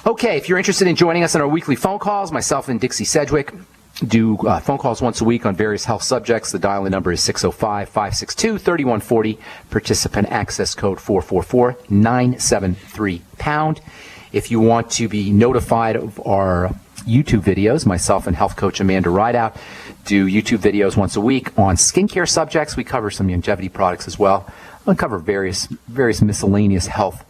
Okay, if you're interested in joining us in our weekly phone calls, myself and Dixie Sedgwick do phone calls once a week on various health subjects. The dial-in number is 605-562-3140. Participant access code 444-973#. If you want to be notified of our YouTube videos, myself and health coach Amanda Rideout do YouTube videos once a week on skincare subjects. We cover some Youngevity products as well. We cover various miscellaneous health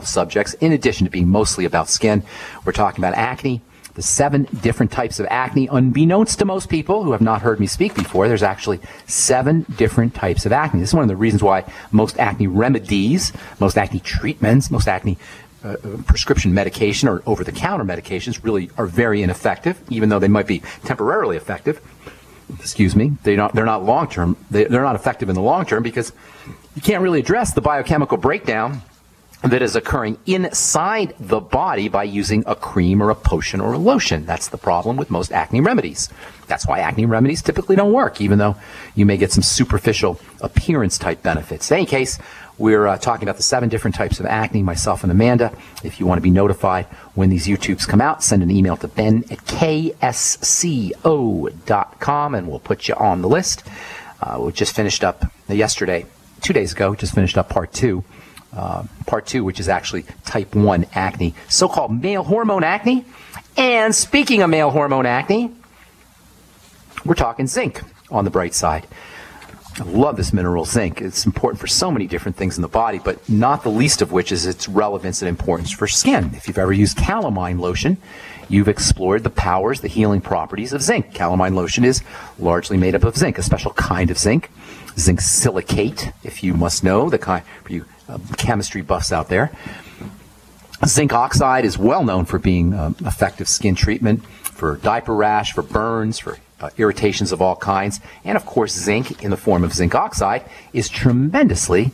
subjects, in addition to being mostly about skin. We're talking about acne, the 7 different types of acne. Unbeknownst to most people who have not heard me speak before, there's actually 7 different types of acne. This is one of the reasons why most acne remedies, most acne treatments, most acne prescription medication or over-the-counter medications really are very ineffective, even though they might be temporarily effective. Excuse me. They're not long-term. They're not effective in the long term because you can't really address the biochemical breakdown that is occurring inside the body by using a cream or a potion or a lotion. That's the problem with most acne remedies. That's why acne remedies typically don't work, even though you may get some superficial appearance-type benefits. In any case, we're talking about the 7 different types of acne, myself and Amanda. If you want to be notified when these YouTubes come out, send an email to ben@ksco.com and we'll put you on the list. We just finished up yesterday, 2 days ago, just finished up part 2. Part 2, which is actually type 1 acne, so-called male hormone acne. And speaking of male hormone acne, we're talking zinc on the bright side. I love this mineral zinc. It's important for so many different things in the body, but not the least of which is its relevance and importance for skin. If you've ever used calamine lotion, you've explored the powers, the healing properties of zinc. Calamine lotion is largely made up of zinc, a special kind of zinc. Zinc silicate, if you must know, the kind for you chemistry buffs out there. Zinc oxide is well known for being effective skin treatment for diaper rash, for burns, for irritations of all kinds. And of course, zinc in the form of zinc oxide is tremendously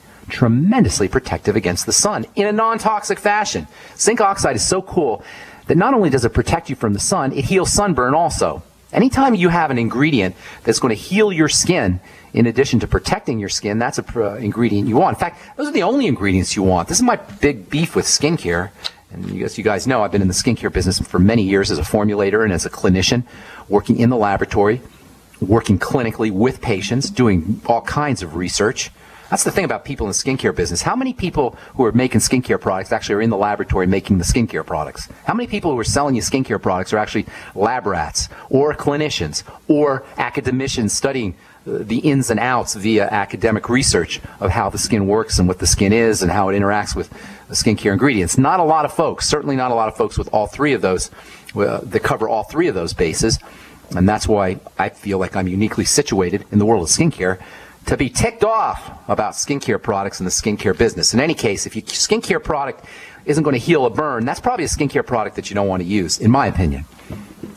protective against the sun in a non-toxic fashion. Zinc oxide is so cool that not only does it protect you from the sun, it heals sunburn also. Anytime you have an ingredient that's going to heal your skin, in addition to protecting your skin, that's an ingredient you want. In fact, those are the only ingredients you want. This is my big beef with skincare. And you guys know I've been in the skincare business for many years as a formulator and as a clinician, working in the laboratory, working clinically with patients, doing all kinds of research. That's the thing about people in the skincare business. How many people who are making skincare products actually are in the laboratory making the skincare products? How many people who are selling you skincare products are actually lab rats or clinicians or academicians studying the ins and outs via academic research of how the skin works and what the skin is and how it interacts with the skincare ingredients? Not a lot of folks, certainly not a lot of folks with all 3 of those, that cover all 3 of those bases. And that's why I feel like I'm uniquely situated in the world of skincare to be ticked off about skincare products in the skincare business. In any case, if your skincare product isn't going to heal a burn, that's probably a skincare product that you don't want to use, in my opinion.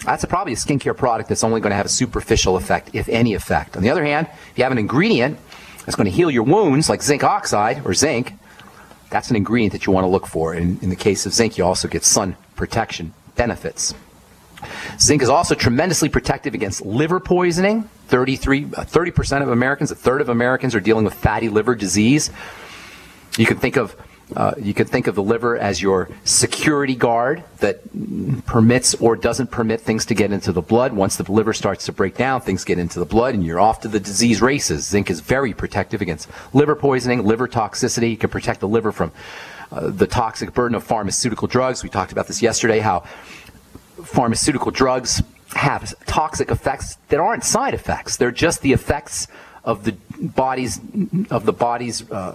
That's probably a skincare product that's only going to have a superficial effect, if any effect. On the other hand, if you have an ingredient that's going to heal your wounds, like zinc oxide or zinc, that's an ingredient that you want to look for. And in the case of zinc, you also get sun protection benefits. Zinc is also tremendously protective against liver poisoning. 30% of Americans, a third of Americans are dealing with fatty liver disease. You can think of the liver as your security guard that permits or doesn't permit things to get into the blood. Once the liver starts to break down, things get into the blood and you're off to the disease races. Zinc is very protective against liver poisoning, liver toxicity. It can protect the liver from the toxic burden of pharmaceutical drugs. We talked about this yesterday, how pharmaceutical drugs have toxic effects that aren't side effects. They're just the effects of the body's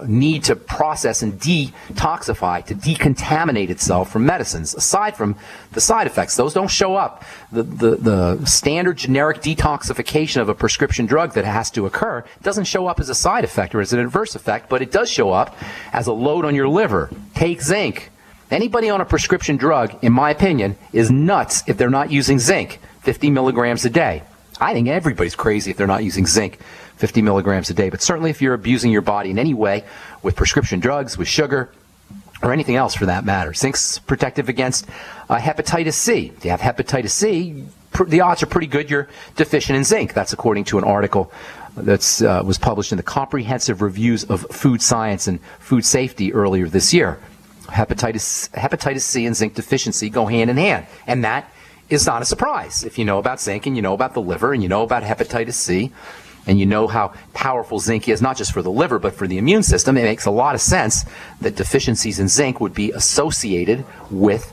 need to process and detoxify, to decontaminate itself from medicines. Aside from the side effects, those don't show up. The standard generic detoxification of a prescription drug that has to occur doesn't show up as a side effect or as an adverse effect, but it does show up as a load on your liver. Take zinc. Anybody on a prescription drug, in my opinion, is nuts if they're not using zinc 50 milligrams a day. I think everybody's crazy if they're not using zinc 50 milligrams a day. But certainly if you're abusing your body in any way with prescription drugs, with sugar, or anything else for that matter. Zinc's protective against hepatitis C. If you have hepatitis C, the odds are pretty good you're deficient in zinc. That's according to an article that was published in the Comprehensive Reviews of Food Science and Food Safety earlier this year. Hepatitis C and zinc deficiency go hand in hand. And that is not a surprise. If you know about zinc and you know about the liver and you know about hepatitis C and you know how powerful zinc is, not just for the liver, but for the immune system, it makes a lot of sense that deficiencies in zinc would be associated with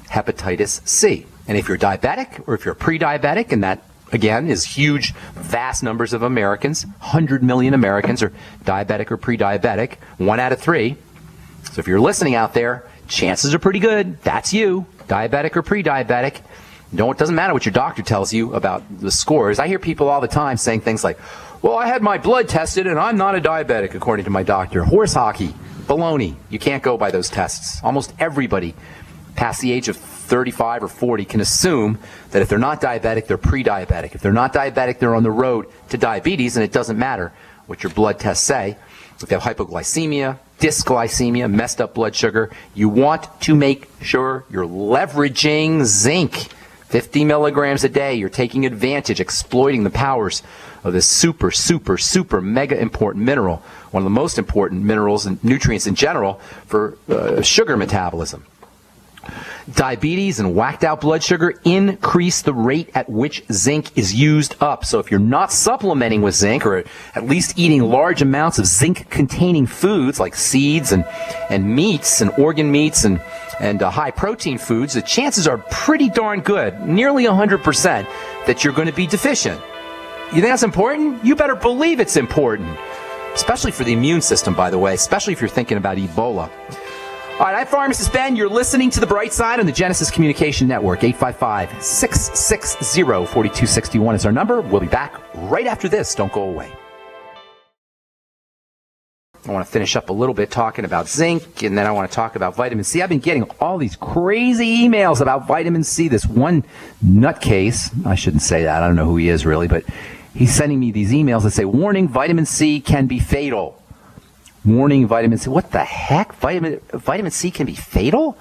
hepatitis C. And if you're diabetic or if you're pre-diabetic, and that, again, is huge, vast numbers of Americans, 100 million Americans are diabetic or pre-diabetic, 1 out of 3. So if you're listening out there, chances are pretty good that's you, diabetic or pre-diabetic. No, it doesn't matter what your doctor tells you about the scores. I hear people all the time saying things like, well, I had my blood tested and I'm not a diabetic, according to my doctor. Horse hockey, baloney. You can't go by those tests. Almost everybody past the age of 35 or 40 can assume that if they're not diabetic, they're pre-diabetic. If they're not diabetic, they're on the road to diabetes, and it doesn't matter what your blood tests say. If you have hypoglycemia, dysglycemia, messed up blood sugar, you want to make sure you're leveraging zinc. 50 milligrams a day, you're taking advantage, exploiting the powers of this super, super, super mega important mineral, one of the most important minerals and nutrients in general for sugar metabolism. Diabetes and whacked out blood sugar increase the rate at which zinc is used up. So if you're not supplementing with zinc, or at least eating large amounts of zinc-containing foods like seeds and meats and organ meats and high-protein foods, the chances are pretty darn good, nearly 100%, that you're going to be deficient. You think that's important? You better believe it's important, especially for the immune system, by the way, especially if you're thinking about Ebola. All right, I'm Pharmacist Ben. You're listening to The Bright Side on the Genesis Communication Network. 855-660-4261 is our number. We'll be back right after this. Don't go away. I want to finish up a little bit talking about zinc, and then I want to talk about vitamin C. I've been getting all these crazy emails about vitamin C. This one nutcase, I shouldn't say that, I don't know who he is really, but he's sending me these emails that say, warning, vitamin C can be fatal. Warning, vitamin C. What the heck? Vitamin C can be fatal?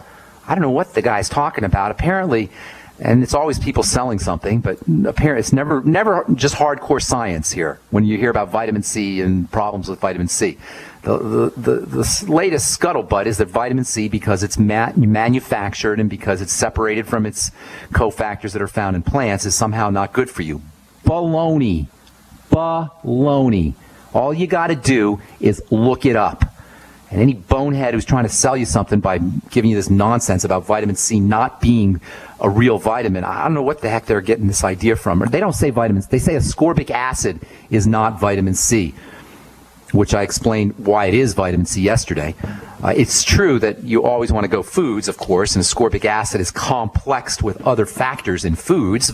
I don't know what the guy's talking about. Apparently, and it's always people selling something, but apparently it's never just hardcore science here when you hear about vitamin C and problems with vitamin C. The latest scuttlebutt is that vitamin C, because it's manufactured and because it's separated from its cofactors that are found in plants, is somehow not good for you. Baloney. Baloney. All you got to do is look it up. And any bonehead who's trying to sell you something by giving you this nonsense about vitamin C not being a real vitamin, I don't know what the heck they're getting this idea from. They don't say vitamins. They say ascorbic acid is not vitamin C, which I explained why it is vitamin C yesterday. It's true that you always want to go foods, of course, and ascorbic acid is complexed with other factors in foods,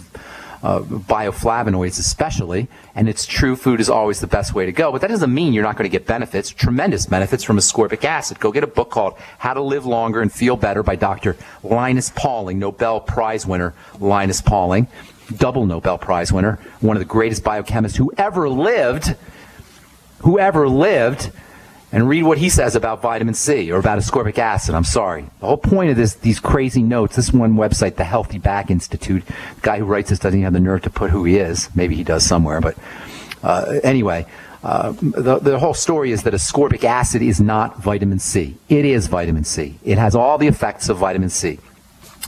bioflavonoids especially, and it's true food is always the best way to go, but that doesn't mean you're not going to get benefits, tremendous benefits from ascorbic acid. Go get a book called How to Live Longer and Feel Better by Dr. Linus Pauling, Nobel Prize winner Linus Pauling, double Nobel Prize winner, one of the greatest biochemists who ever lived, and read what he says about vitamin C or about ascorbic acid. I'm sorry. The whole point of these crazy notes, this one website, the Healthy Back Institute, the guy who writes this doesn't even have the nerve to put who he is. Maybe he does somewhere. But anyway, the whole story is that ascorbic acid is not vitamin C. It is vitamin C. It has all the effects of vitamin C,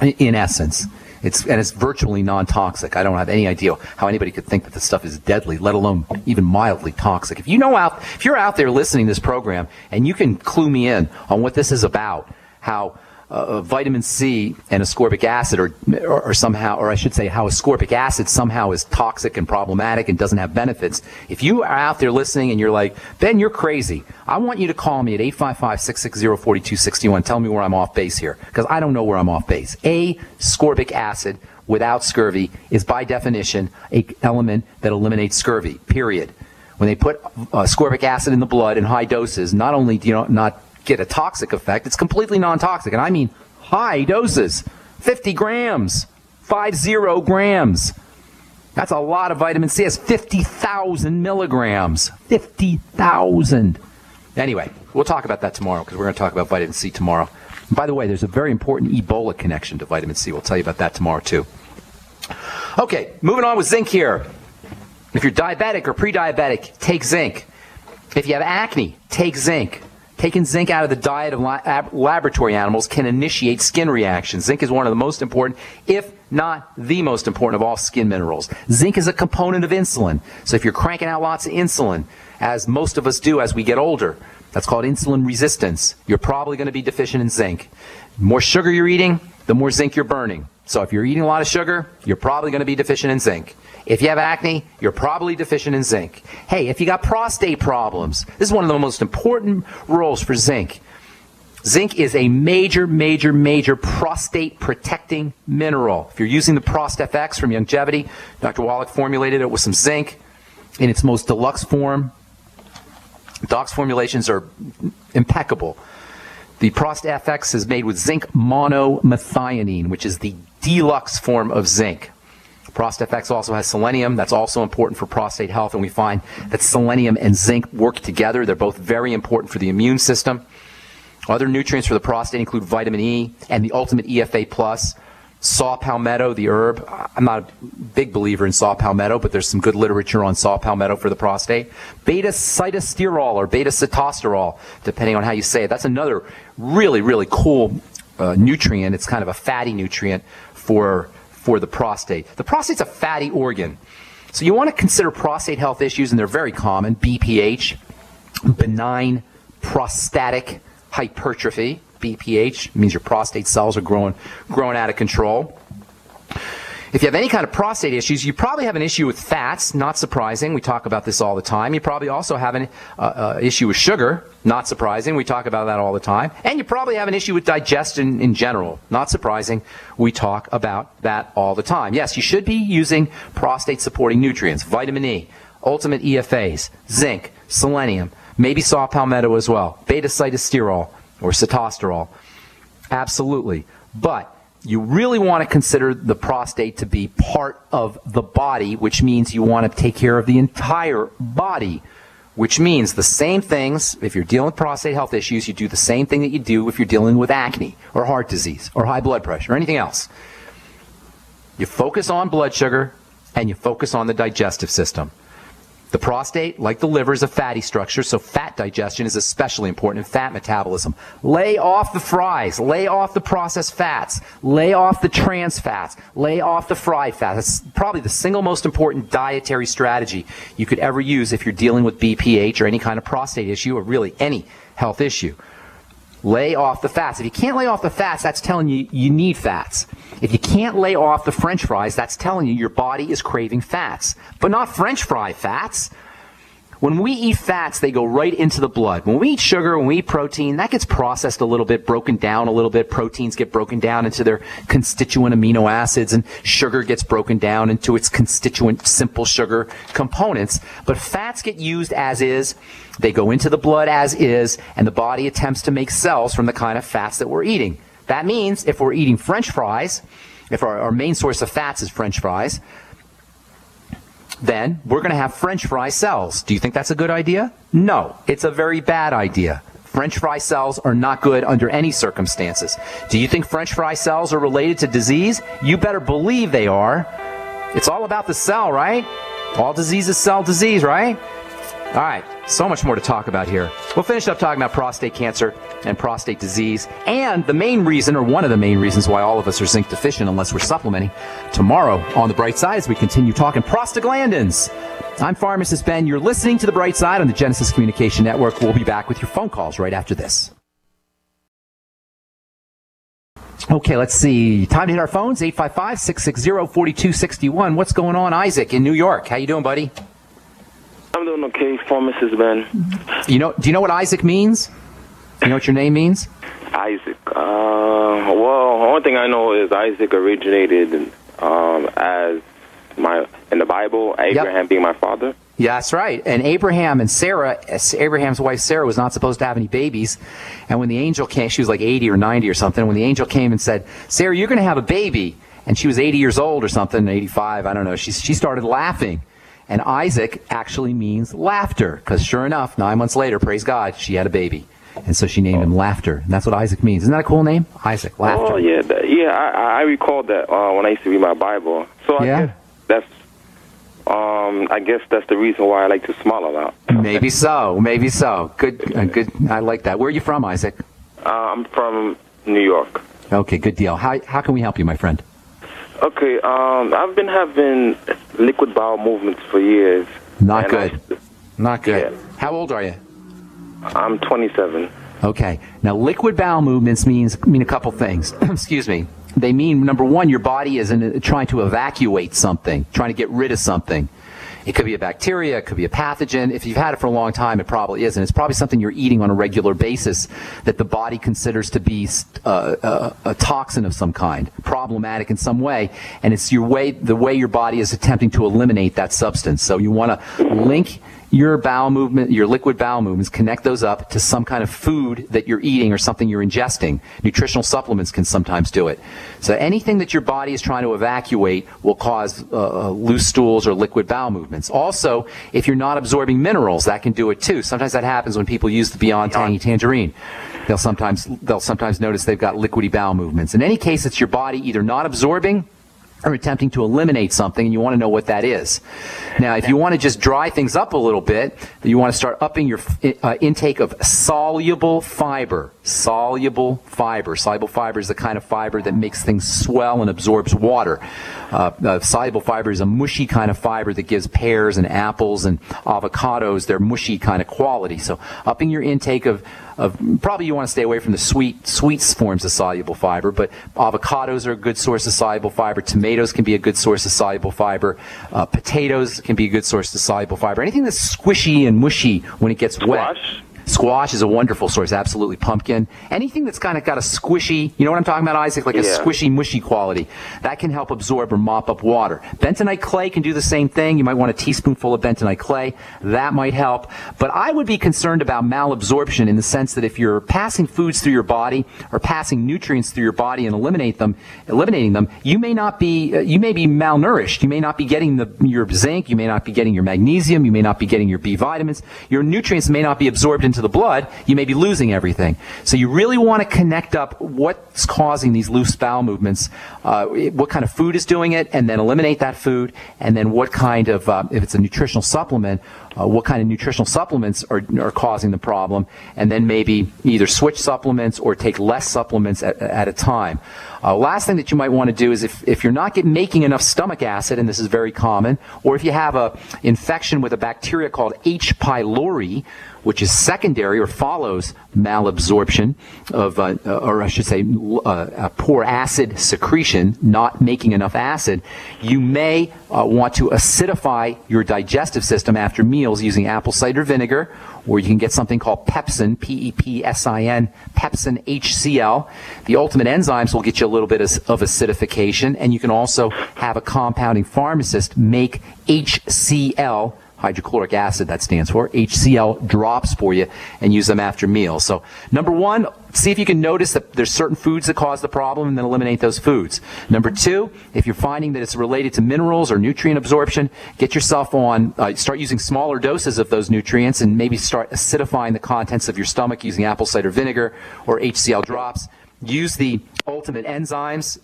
in essence. It's virtually non-toxic. I don't have any idea how anybody could think that this stuff is deadly, let alone even mildly toxic. If you're out there listening to this program and you can clue me in on what this is about, how vitamin C and ascorbic acid or somehow, or I should say how ascorbic acid somehow is toxic and problematic and doesn't have benefits. If you are out there listening and you're like, Ben, you're crazy, I want you to call me at 855-660-4261. Tell me where I'm off base here, because I don't know where I'm off base. Ascorbic acid without scurvy is by definition an element that eliminates scurvy, period. When they put ascorbic acid in the blood in high doses, not only do you not get a toxic effect, it's completely non-toxic, and I mean high doses, 50 grams, 50 grams. That's a lot of vitamin C. It's 50,000 milligrams, 50,000. Anyway, we'll talk about that tomorrow, because we're going to talk about vitamin C tomorrow. And by the way, there's a very important Ebola connection to vitamin C. We'll tell you about that tomorrow too. Okay, moving on with zinc here. If you're diabetic or pre-diabetic, take zinc. If you have acne, take zinc. Taking zinc out of the diet of laboratory animals can initiate skin reactions. Zinc is one of the most important, if not the most important, of all skin minerals. Zinc is a component of insulin. So if you're cranking out lots of insulin, as most of us do as we get older, that's called insulin resistance, you're probably going to be deficient in zinc. The more sugar you're eating, the more zinc you're burning. So if you're eating a lot of sugar, you're probably going to be deficient in zinc. If you have acne, you're probably deficient in zinc. Hey, if you got prostate problems, this is one of the most important roles for zinc. Zinc is a major, major, major prostate protecting mineral. If you're using the ProstFX from Youngevity, Dr. Wallach formulated it with some zinc in its most deluxe form. Doc's formulations are impeccable. The ProstFX is made with zinc monomethionine, which is the deluxe form of zinc. ProstFX also has selenium. That's also important for prostate health, and we find that selenium and zinc work together. They're both very important for the immune system. Other nutrients for the prostate include vitamin E and the ultimate EFA+. Saw palmetto, the herb. I'm not a big believer in saw palmetto, but there's some good literature on saw palmetto for the prostate. Beta-sitosterol or beta-sitosterol, depending on how you say it. That's another really, really cool nutrient. It's kind of a fatty nutrient for the prostate. The prostate's a fatty organ. So you want to consider prostate health issues, and they're very common. BPH, benign prostatic hypertrophy. BPH means your prostate cells are growing out of control. If you have any kind of prostate issues, you probably have an issue with fats, not surprising. We talk about this all the time. You probably also have an issue with sugar, not surprising. We talk about that all the time. And you probably have an issue with digestion in general, not surprising. We talk about that all the time. Yes, you should be using prostate-supporting nutrients, vitamin E, ultimate EFAs, zinc, selenium, maybe saw palmetto as well, beta-sitosterol or sitosterol. Absolutely. But you really want to consider the prostate to be part of the body, which means you want to take care of the entire body, which means the same things. If you're dealing with prostate health issues, you do the same thing that you do if you're dealing with acne or heart disease or high blood pressure or anything else. You focus on blood sugar and you focus on the digestive system. The prostate, like the liver, is a fatty structure, so fat digestion is especially important in fat metabolism. Lay off the fries. Lay off the processed fats. Lay off the trans fats. Lay off the fried fats. That's probably the single most important dietary strategy you could ever use if you're dealing with BPH or any kind of prostate issue or really any health issue. Lay off the fats. If you can't lay off the fats, that's telling you you need fats. If you can't lay off the French fries, that's telling you your body is craving fats. But not French fry fats. When we eat fats, they go right into the blood. When we eat sugar, when we eat protein, that gets processed a little bit, broken down a little bit. Proteins get broken down into their constituent amino acids, and sugar gets broken down into its constituent simple sugar components. But fats get used as is. They go into the blood as is, and the body attempts to make cells from the kind of fats that we're eating. That means if we're eating French fries, if our main source of fats is French fries, then we're going to have French fry cells. Do you think that's a good idea? No, it's a very bad idea. French fry cells are not good under any circumstances. Do you think French fry cells are related to disease? You better believe they are. It's all about the cell, right? All disease is cell disease, right? All right, so much more to talk about here. We'll finish up talking about prostate cancer and prostate disease and the main reason, or one of the main reasons, why all of us are zinc deficient unless we're supplementing tomorrow on The Bright Side as we continue talking prostaglandins. I'm Pharmacist Ben. You're listening to The Bright Side on the Genesis Communication Network. We'll be back with your phone calls right after this. Okay, let's see. Time to hit our phones, 855-660-4261. What's going on, Isaac, in New York? How you doing, buddy? I'm doing okay, Pharmacist Ben. Do you know what Isaac means? You know what your name means? Isaac. Well, one thing I know is Isaac originated as in the Bible, Abraham being my father. Yeah, that's right. And Abraham and Sarah, Abraham's wife Sarah, was not supposed to have any babies. And when the angel came, she was like 80 or 90 or something. When the angel came and said, Sarah, you're going to have a baby. And she was 80 years old or something, 85, I don't know. She started laughing. And Isaac actually means laughter, because sure enough, 9 months later, praise God, she had a baby. And so she named him Laughter. And that's what Isaac means. Isn't that a cool name? Isaac, Laughter. Oh, yeah. I recalled that when I used to read my Bible. So I guess that's I guess that's the reason why I like to smile a lot. Maybe so. Maybe so. Good. Good. I like that. Where are you from, Isaac? I'm from New York. Okay. Good deal. How can we help you, my friend? Okay. I've been having liquid bowel movements for years. Not good. Not good. Yeah. How old are you? I'm 27. Okay. Now, liquid bowel movements mean a couple things. Excuse me. They mean, number one, your body is trying to evacuate something, trying to get rid of something. It could be a bacteria, it could be a pathogen. If you've had it for a long time, it probably isn't. It's probably something you're eating on a regular basis that the body considers to be a toxin of some kind, problematic in some way, and it's the way your body is attempting to eliminate that substance. So you want to link your bowel movement, your liquid bowel movements, connect those up to some kind of food that you're eating or something you're ingesting. Nutritional supplements can sometimes do it. So anything that your body is trying to evacuate will cause loose stools or liquid bowel movements. Also, if you're not absorbing minerals, that can do it too. Sometimes that happens when people use the Beyond Tangy Tangerine. They'll sometimes notice they've got liquidy bowel movements. In any case, it's your body either not absorbing or attempting to eliminate something, and you want to know what that is. Now, if you want to just dry things up a little bit, you want to start upping your intake of soluble fiber. Soluble fiber. Soluble fiber is the kind of fiber that makes things swell and absorbs water. Soluble fiber is a mushy kind of fiber that gives pears and apples and avocados their mushy kind of quality. So upping your intake of probably you want to stay away from the sweets forms of soluble fiber, but avocados are a good source of soluble fiber. Tomatoes can be a good source of soluble fiber. Potatoes can be a good source of soluble fiber. Anything that's squishy and mushy when it gets wet. Squash is a wonderful source, absolutely. Pumpkin. Anything that's kind of got a squishy, you know what I'm talking about, Isaac? Like a squishy, mushy quality. That can help absorb or mop up water. Bentonite clay can do the same thing. You might want a teaspoonful of bentonite clay. That might help. But I would be concerned about malabsorption in the sense that if you're passing foods through your body or passing nutrients through your body and eliminating them, you may be malnourished. You may not be getting your zinc. You may not be getting your magnesium. You may not be getting your B vitamins. Your nutrients may not be absorbed into the blood. You may be losing everything. So you really want to connect up what's causing these loose bowel movements, what kind of food is doing it, and then eliminate that food, and then what kind of, if it's a nutritional supplement, what kind of nutritional supplements are causing the problem, and then maybe either switch supplements or take less supplements at a time. Last thing that you might want to do is if you're not making enough stomach acid, and this is very common, or if you have an infection with a bacteria called H. pylori, which is secondary or follows malabsorption of, or I should say, poor acid secretion, not making enough acid, you may want to acidify your digestive system after meals using apple cider vinegar, or you can get something called pepsin, P-E-P-S-I-N, pepsin HCl. The ultimate enzymes will get you a little bit of acidification, and you can also have a compounding pharmacist make HCl, hydrochloric acid, that stands for, HCl drops for you, and use them after meals. So, number one, see if you can notice that there's certain foods that cause the problem and then eliminate those foods. Number two, if you're finding that it's related to minerals or nutrient absorption, get yourself on, start using smaller doses of those nutrients and maybe start acidifying the contents of your stomach using apple cider vinegar or HCl drops. Use the ultimate enzymes.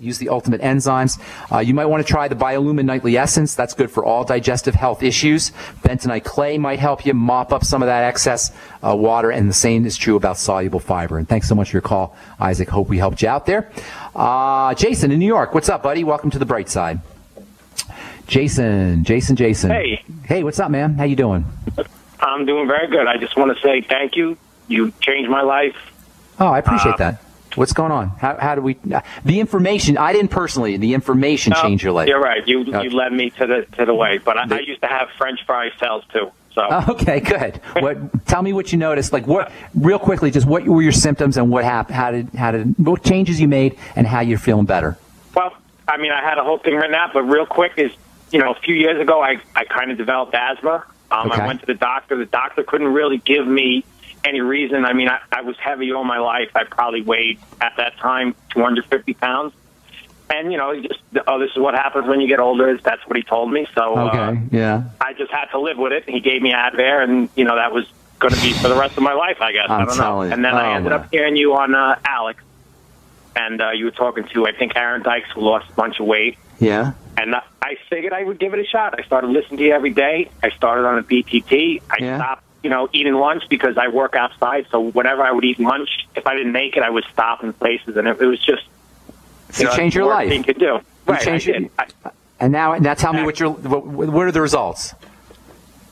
You might want to try the Biolumin Nightly Essence. That's good for all digestive health issues. Bentonite clay might help you mop up some of that excess water, and the same is true about soluble fiber. And thanks so much for your call, Isaac. Hope we helped you out there. Jason in New York. What's up, buddy? Welcome to the bright side. Jason. Hey. Hey, what's up, man? How you doing? I'm doing very good. I just want to say thank you. You changed my life. Oh, I appreciate that. What's going on? How do we? The information. I didn't personally. The information changed your life. You're right. You led me to the way. But I used to have French fry cells too. So. Okay, good. Tell me what you noticed. Like what? Real quickly, just what were your symptoms and what happened? What changes you made and how you're feeling better? Well, I mean, I had a whole thing written out, but real quick is, a few years ago, I kind of developed asthma. I went to the doctor. The doctor couldn't really give me any reason. I mean, I was heavy all my life. I probably weighed, at that time, 250 pounds. And, this is what happens when you get older. That's what he told me. So I just had to live with it. He gave me Advair, and, that was going to be for the rest of my life, I guess. I don't know. And then I ended up hearing you on Alex, and you were talking to, I think, Aaron Dykes, who lost a bunch of weight. Yeah. And I figured I would give it a shot. I started listening to you every day. I started on a BTT. I stopped, eating lunch because I work outside. So whenever I would eat lunch, if I didn't make it, I would stop in places, and it was just you changed your life. Thing to do. Right, I did. And now tell me what are the results?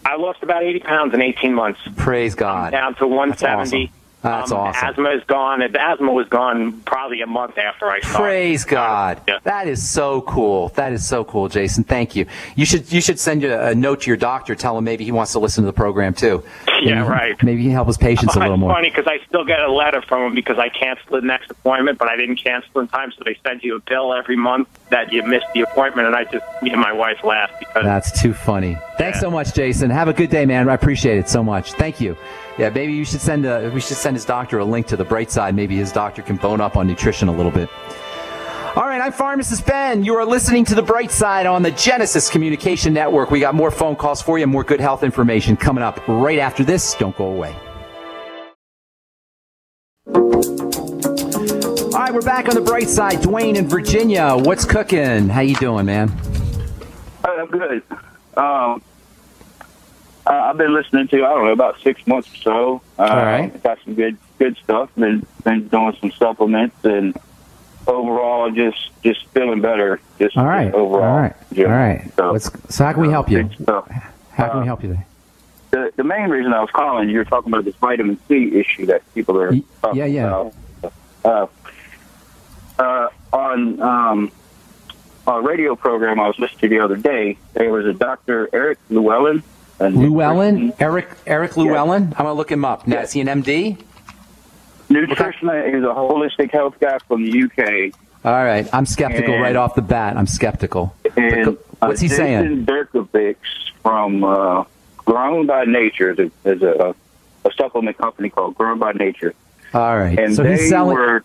I lost about 80 pounds in 18 months. Praise God. I'm down to 170. That's awesome. Asthma is gone. The asthma was gone probably a month after I started. Praise God. Yeah. That is so cool. That is so cool, Jason. Thank you. You should send a note to your doctor. Tell him maybe he wants to listen to the program too. Yeah, right. Maybe he can help his patients a little more. It's funny because I still get a letter from him because I canceled the next appointment, but I didn't cancel in time, so they send you a bill every month that you missed the appointment, and me and my wife laughed because that's too funny. Thanks so much, Jason. Have a good day, man. I appreciate it so much. Thank you. Yeah, maybe we should send his doctor a link to the bright side. Maybe his doctor can bone up on nutrition a little bit. All right, I'm Pharmacist Ben. You are listening to The Bright Side on the Genesis Communication Network. We got more phone calls for you, more good health information coming up right after this. Don't go away. All right, we're back on The Bright Side. Dwyane in Virginia. What's cooking? How you doing, man? I'm good. I've been listening to, about 6 months or so. All right. Got some good stuff. Been doing some supplements, and overall, just feeling better. All right. Overall. All right. Yeah. All right. So how can we help you? How can we help you there? The main reason I was calling, you're talking about this vitamin C issue that people are talking about. On a radio program I was listening to the other day, there was a Dr. Eric Llewellyn. Eric Llewellyn? I'm going to look him up. Now, is he an MD? Nutritionist. He's a holistic health guy from the UK. All right. I'm skeptical right off the bat. I'm skeptical. And what's he saying? Dirkovich from Grown by Nature. There's a supplement company called Grown by Nature. All right. And so he's selling...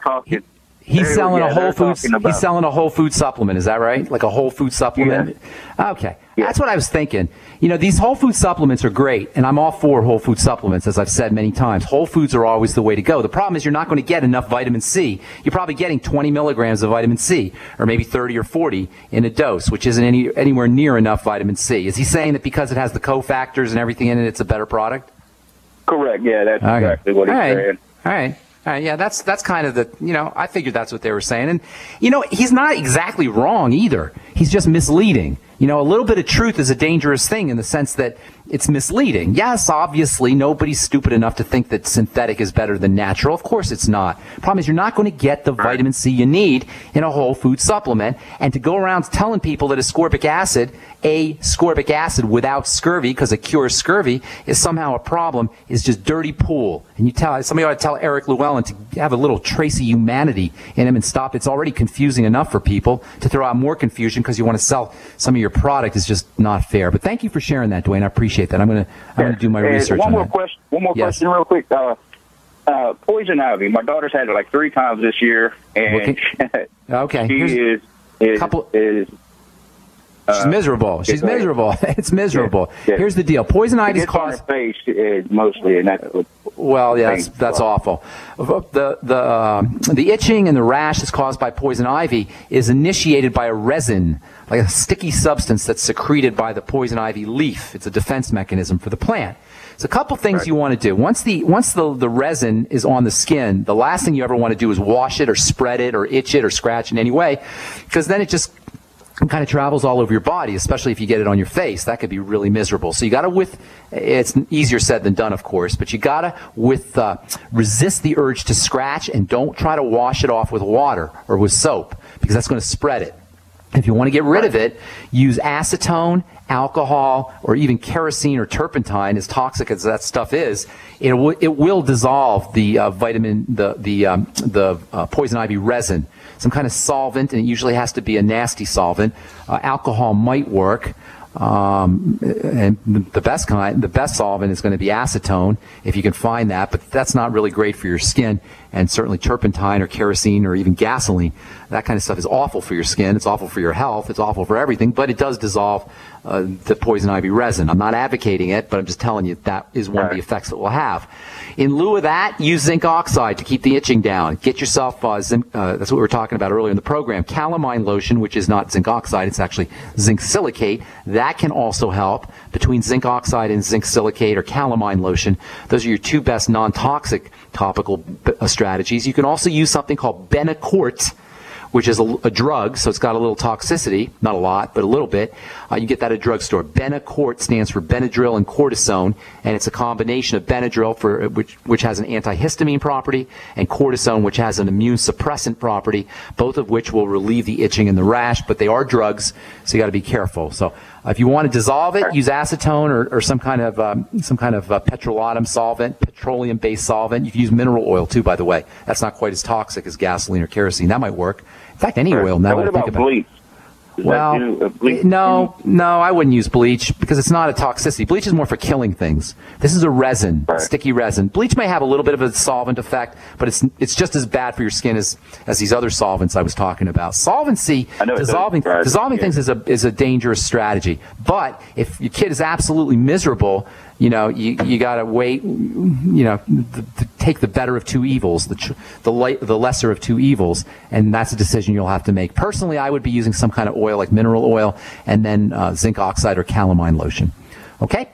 He's selling a Whole Foods. He's selling a Whole Food supplement. Is that right? Like a Whole Food supplement? Yeah. Okay. Yeah. That's what I was thinking. These Whole Food supplements are great, and I'm all for Whole Food supplements, as I've said many times. Whole Foods are always the way to go. The problem is you're not going to get enough vitamin C. You're probably getting 20 milligrams of vitamin C, or maybe 30 or 40 in a dose, which isn't anywhere near enough vitamin C. Is he saying that because it has the cofactors and everything in it, it's a better product? Correct. Yeah, that's exactly what he's saying. All right. Yeah, that's kind of I figured that's what they were saying. And, he's not exactly wrong either. He's just misleading. A little bit of truth is a dangerous thing in the sense that it's misleading. Yes, obviously, nobody's stupid enough to think that synthetic is better than natural. Of course it's not. Problem is you're not going to get the vitamin C you need in a whole food supplement. And to go around telling people that ascorbic acid without scurvy, because it cures scurvy, is somehow a problem, is just dirty pool. And somebody ought to tell Eric Llewellyn to have a little trace of humanity in him and stop. It's already confusing enough for people. To throw out more confusion because you want to sell some of your product is just not fair. But thank you for sharing that, Dwyane. I appreciate that. I'm going to do my research on that. One more question real quick. Poison ivy. My daughter's had it like 3 times this year, and okay. She is she's miserable. She's miserable. It's miserable. Yeah. Here's the deal. Poison ivy is caused on her face mostly, and that's that's awful. The itching and the rash that's caused by poison ivy is initiated by a resin, like a sticky substance that's secreted by the poison ivy leaf. It's a defense mechanism for the plant. So a couple things you want to do. Once the resin is on the skin, the last thing you ever want to do is wash it or spread it or itch it or scratch in any way, because then it just kind of travels all over your body, especially if you get it on your face. That could be really miserable. So you got to it's easier said than done, of course, but you got to resist the urge to scratch, and don't try to wash it off with water or with soap, because that's going to spread it. If you want to get rid of it, use acetone, alcohol, or even kerosene or turpentine. As toxic as that stuff is, it will dissolve the poison ivy resin. Some kind of solvent, and it usually has to be a nasty solvent. Alcohol might work. And the best solvent is going to be acetone, if you can find that, but that's not really great for your skin. And certainly turpentine or kerosene or even gasoline, that kind of stuff is awful for your skin. It's awful for your health. It's awful for everything, but it does dissolve the poison ivy resin. I'm not advocating it, but I'm just telling you that is one of the effects it will have. In lieu of that, use zinc oxide to keep the itching down. Get yourself, that's what we were talking about earlier in the program, calamine lotion, which is not zinc oxide, it's actually zinc silicate. That can also help. Between zinc oxide and zinc silicate or calamine lotion, those are your two best non-toxic topical strategies. You can also use something called Benacort, which is a drug, so it's got a little toxicity, not a lot, but a little bit. You can get that at a drugstore. Benacort stands for Benadryl and cortisone, and it's a combination of Benadryl, which has an antihistamine property, and cortisone, which has an immune suppressant property, both of which will relieve the itching and the rash, but they are drugs, so you got to be careful. So if you want to dissolve it, use acetone or some kind of petrolatum solvent, petroleum-based solvent. You can use mineral oil too, by the way. That's not quite as toxic as gasoline or kerosene. That might work. In fact, any oil. Now what about bleach? Well, no, I wouldn't use bleach because it's not a toxicity. Bleach is more for killing things. This is a resin, sticky resin. Bleach may have a little bit of a solvent effect, but it's just as bad for your skin as these other solvents I was talking about. Solvency, dissolving things is a dangerous strategy. But if your kid is absolutely miserable, you got to wait, take the better of two evils, the lesser of two evils, and that's a decision you'll have to make. Personally, I would be using some kind of oil like mineral oil and then zinc oxide or calamine lotion. Okay?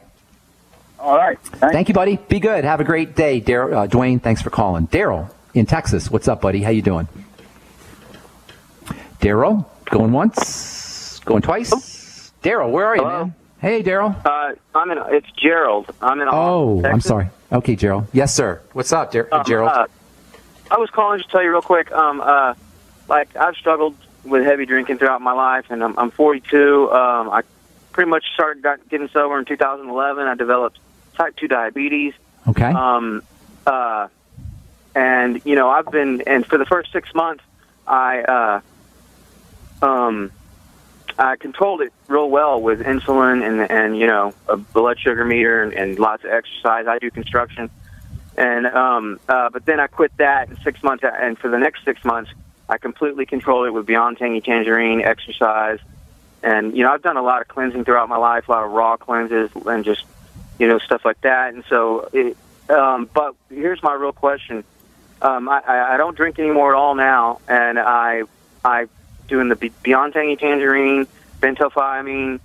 All right. Thank you, buddy. Be good. Have a great day. Dwayne, thanks for calling. Daryl in Texas. What's up, buddy? How you doing? Daryl, going once, going twice. Daryl, where are you, man? Hey, Daryl. It's Gerald. I'm in Austin, Texas. I'm sorry. Okay, Gerald. Yes, sir. What's up, Gerald? I was calling just to tell you real quick. I've struggled with heavy drinking throughout my life, and I'm 42. I pretty much got getting sober in 2011. I developed type 2 diabetes. Okay. And for the first 6 months, I controlled it real well with insulin and a blood sugar meter and lots of exercise. I do construction, and but then I quit that in 6 months, and for the next 6 months, I completely controlled it with Beyond Tangy Tangerine, exercise, and I've done a lot of cleansing throughout my life, a lot of raw cleanses and just stuff like that. And so, but here's my real question: I don't drink anymore at all now, and I doing the Beyond Tangy Tangerine, bentophyamine,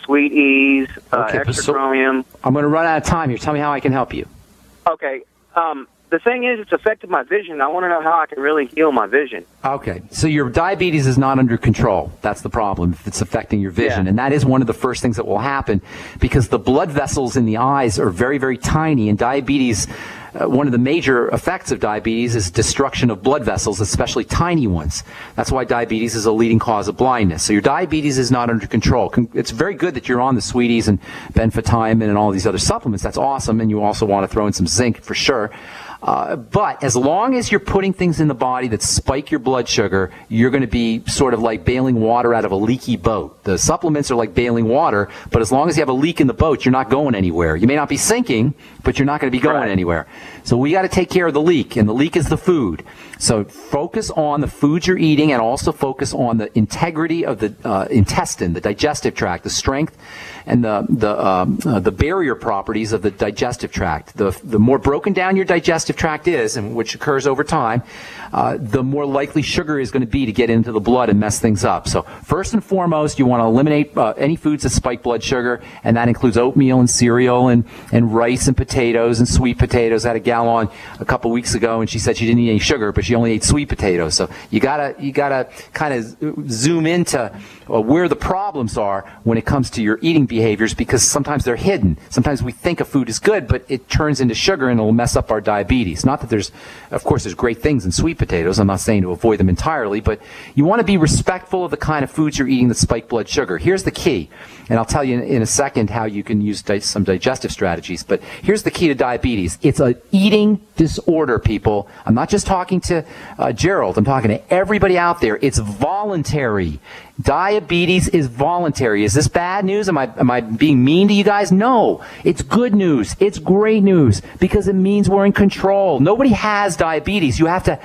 Sweet Ease, extra chromium. I'm going to run out of time here. Tell me how I can help you. Okay. The thing is, it's affected my vision. I want to know how I can really heal my vision. Okay. So your diabetes is not under control. That's the problem. If it's affecting your vision. Yeah. And that is one of the first things that will happen because the blood vessels in the eyes are very, very tiny. And diabetes, one of the major effects of diabetes is destruction of blood vessels, especially tiny ones. That's why diabetes is a leading cause of blindness. So your diabetes is not under control. It's very good that you're on the Sweeties and benfotiamine and all these other supplements. That's awesome. And you also want to throw in some zinc for sure. But as long as you're putting things in the body that spike your blood sugar, you're going to be sort of like bailing water out of a leaky boat. The supplements are like bailing water, but as long as you have a leak in the boat, you're not going anywhere. You may not be sinking, but you're not going to be going anywhere. So we got to take care of the leak, and the leak is the food. So focus on the foods you're eating and also focus on the integrity of the intestine, the digestive tract, the strength and the barrier properties of the digestive tract. The more broken down your digestive tract is, and which occurs over time, the more likely sugar is going to be to get into the blood and mess things up. So first and foremost, you want to eliminate any foods that spike blood sugar, and that includes oatmeal and cereal and rice and potatoes and sweet potatoes. I had a gal on a couple weeks ago, and she said she didn't eat any sugar, but she only ate sweet potatoes. So you gotta kind of zoom into where the problems are when it comes to your eating behaviors, because sometimes they're hidden. Sometimes we think a food is good, but it turns into sugar and it'll mess up our diabetes. Not that of course there's great things in sweet potatoes. I'm not saying to avoid them entirely, but you want to be respectful of the kind of foods you're eating that spike blood sugar. Here's the key, and I'll tell you in a second how you can use some digestive strategies, but here's the key to diabetes. It's eating this order, people. I'm not just talking to Gerald. I'm talking to everybody out there. It's voluntary. Diabetes is voluntary. Is this bad news? Am I being mean to you guys? No. It's good news. It's great news because it means we're in control. Nobody has diabetes. You have to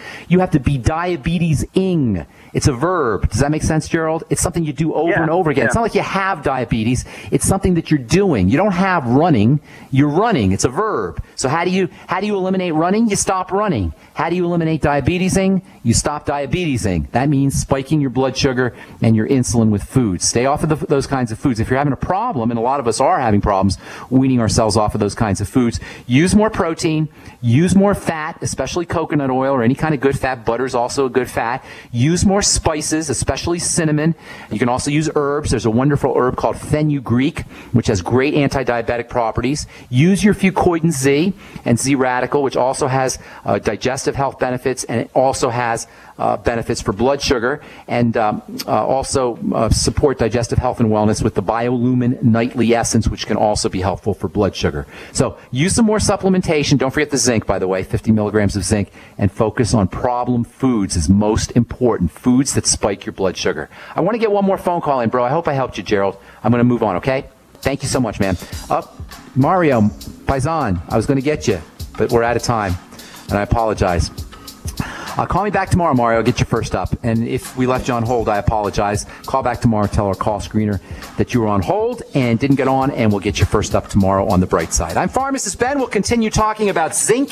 be diabetes-ing. It's a verb. Does that make sense, Gerald? It's something you do over and over again. It's not like you have diabetes. It's something that you're doing. You don't have running. You're running. It's a verb. So how do you eliminate running? You stop running. How do you eliminate diabetesing? You stop diabetesing. That means spiking your blood sugar and your insulin with food. Stay off of those kinds of foods. If you're having a problem, and a lot of us are having problems weaning ourselves off of those kinds of foods, use more protein, use more fat, especially coconut oil or any kind of good fat. Butter is also a good fat. Use more spices, especially cinnamon. You can also use herbs. There's a wonderful herb called fenugreek, which has great anti-diabetic properties. Use your Fucoidan Z and Z Radical, which also has digestive health benefits, and it also has benefits for blood sugar, and also support digestive health and wellness with the Biolumin Nightly Essence, which can also be helpful for blood sugar. So use some more supplementation. Don't forget the zinc, by the way, 50 milligrams of zinc, and focus on problem foods is most important. Foods that spike your blood sugar. I want to get one more phone call in, bro. I hope I helped you, Gerald. I'm going to move on, okay? Thank you so much, man. Mario, Paisan, I was going to get you, but we're out of time, and I apologize. Call me back tomorrow, Mario. I'll get you first up. And if we left you on hold, I apologize. Call back tomorrow. Tell our call screener that you were on hold and didn't get on, and we'll get you first up tomorrow on the bright side. I'm Pharmacist Ben. We'll continue talking about zinc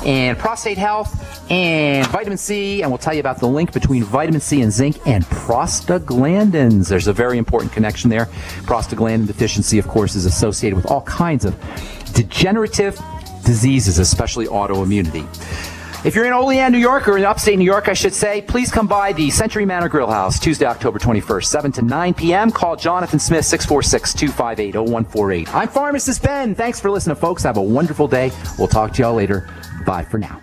and prostate health and vitamin C, and we'll tell you about the link between vitamin C and zinc and prostaglandins. There's a very important connection there. Prostaglandin deficiency, of course, is associated with all kinds of degenerative diseases, especially autoimmunity. If you're in Olean, New York, or in upstate New York, I should say, please come by the Century Manor Grill House, Tuesday, October 21st, 7 to 9 p.m. Call Jonathan Smith, 646-258-0148. I'm Pharmacist Ben. Thanks for listening, folks. Have a wonderful day. We'll talk to y'all later. Bye for now.